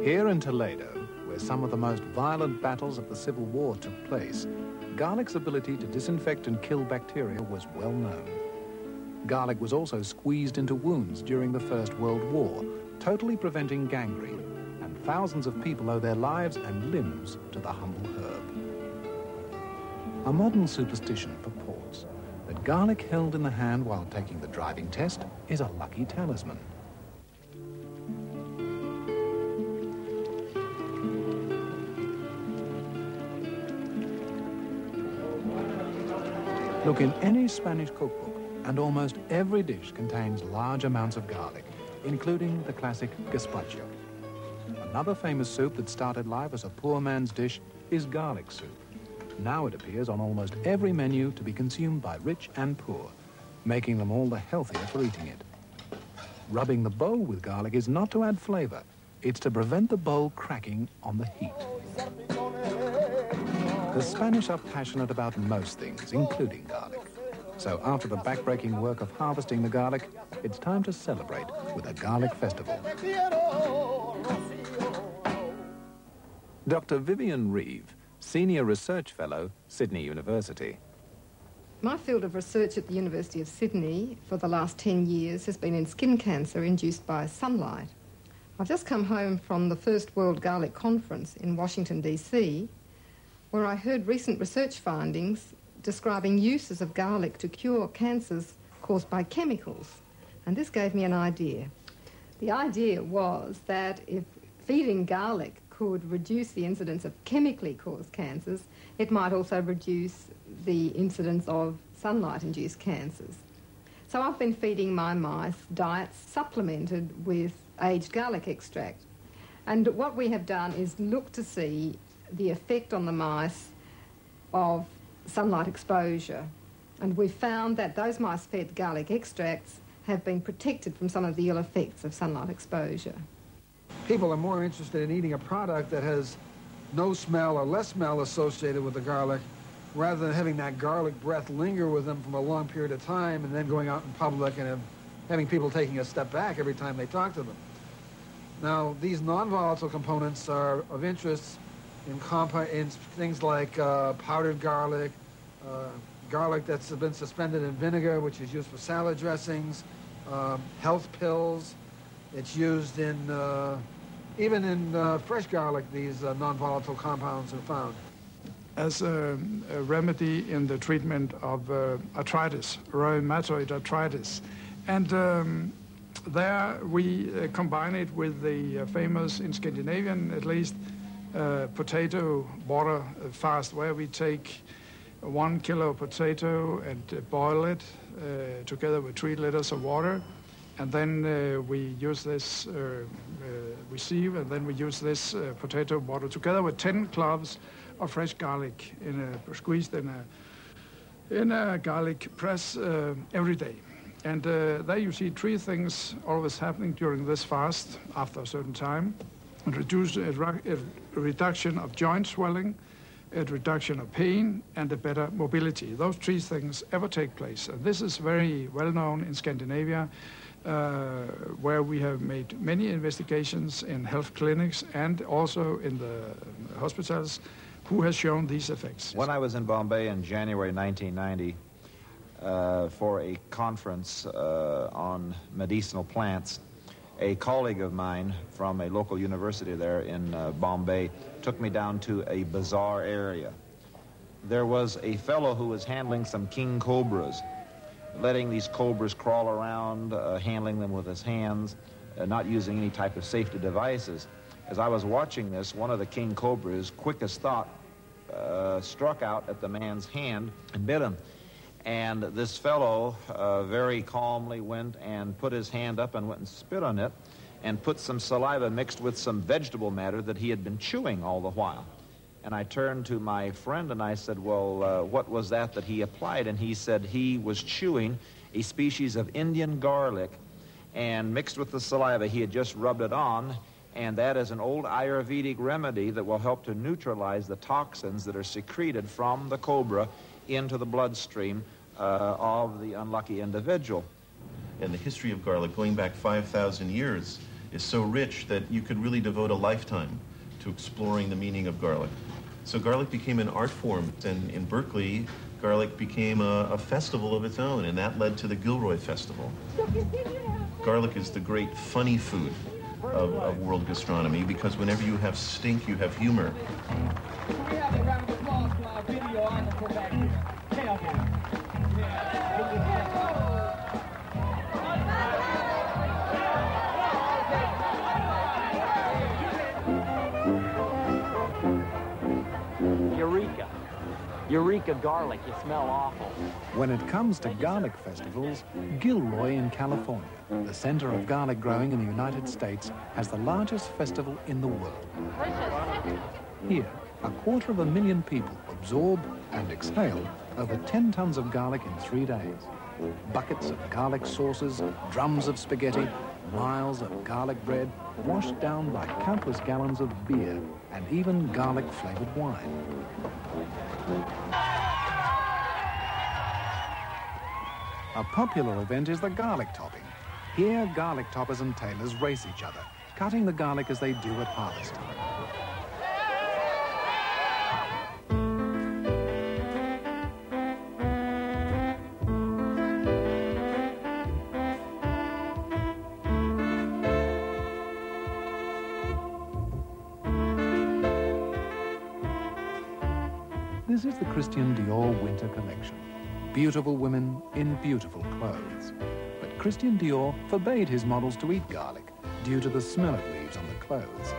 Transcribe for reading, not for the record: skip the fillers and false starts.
Here in Toledo, where some of the most violent battles of the Civil War took place, garlic's ability to disinfect and kill bacteria was well known. Garlic was also squeezed into wounds during the First World War, totally preventing gangrene, and thousands of people owe their lives and limbs to the humble herb. A modern superstition purports that garlic held in the hand while taking the driving test is a lucky talisman. Look in any Spanish cookbook, and almost every dish contains large amounts of garlic, including the classic gazpacho. Another famous soup that started life as a poor man's dish is garlic soup. Now it appears on almost every menu to be consumed by rich and poor, making them all the healthier for eating it. Rubbing the bowl with garlic is not to add flavor, it's to prevent the bowl cracking on the heat. The Spanish are passionate about most things, including garlic. So after the back-breaking work of harvesting the garlic, it's time to celebrate with a garlic festival. Dr. Vivian Reeve, Senior Research Fellow, Sydney University. My field of research at the University of Sydney for the last 10 years has been in skin cancer induced by sunlight. I've just come home from the First World Garlic Conference in Washington, D.C., where I heard recent research findings describing uses of garlic to cure cancers caused by chemicals. And this gave me an idea. The idea was that if feeding garlic could reduce the incidence of chemically caused cancers, it might also reduce the incidence of sunlight-induced cancers. So I've been feeding my mice diets supplemented with aged garlic extract. And what we have done is look to see the effect on the mice of sunlight exposure. And we found that those mice fed garlic extracts have been protected from some of the ill effects of sunlight exposure. People are more interested in eating a product that has no smell or less smell associated with the garlic, rather than having that garlic breath linger with them from a long period of time and then going out in public and having people taking a step back every time they talk to them. Now, these non-volatile components are of interest in things like powdered garlic, garlic that's been suspended in vinegar, which is used for salad dressings, health pills. It's used in, even in fresh garlic, these non-volatile compounds are found. As a remedy in the treatment of arthritis, rheumatoid arthritis. And there we combine it with the famous, in Scandinavian at least, potato water fast, where we take 1 kilo potato and boil it together with 3 liters of water, and then we use this and then we use this potato water together with 10 cloves of fresh garlic squeezed in a garlic press every day. And there you see 3 things always happening during this fast after a certain time. A reduction of joint swelling, a reduction of pain, and a better mobility. Those 3 things ever take place. And this is very well known in Scandinavia, where we have made many investigations in health clinics and also in the hospitals who has shown these effects. When I was in Bombay in January 1990 for a conference on medicinal plants, a colleague of mine from a local university there in Bombay took me down to a bazaar area. There was a fellow who was handling some king cobras, letting these cobras crawl around, handling them with his hands, not using any type of safety devices. As I was watching this, one of the king cobras, quick as thought, struck out at the man's hand and bit him. And this fellow very calmly went and put his hand up and went and spit on it and put some saliva mixed with some vegetable matter that he had been chewing all the while. And I turned to my friend and I said, well, what was that he applied? And he said he was chewing a species of Indian garlic, and mixed with the saliva he had just rubbed it on, and that is an old Ayurvedic remedy that will help to neutralize the toxins that are secreted from the cobra into the bloodstream of the unlucky individual. And the history of garlic, going back 5,000 years, is so rich that you could really devote a lifetime to exploring the meaning of garlic. So garlic became an art form, and in Berkeley, garlic became a festival of its own, and that led to the Gilroy Festival. Garlic is the great funny food of world gastronomy, because whenever you have stink, you have humor. We have a round of applause for our video amateur back here. Eureka. Eureka garlic, you smell awful. When it comes to garlic festivals, Gilroy in California, the center of garlic growing in the United States, has the largest festival in the world. Here, 250,000 people absorb and exhale over 10 tons of garlic in 3 days. Buckets of garlic sauces, drums of spaghetti, miles of garlic bread, washed down by countless gallons of beer, and even garlic-flavored wine. A popular event is the garlic topping. Here, garlic toppers and tailors race each other, cutting the garlic as they do at harvest time. This is the Christian Dior winter collection. Beautiful women in beautiful clothes. But Christian Dior forbade his models to eat garlic due to the smell it leaves on the clothes.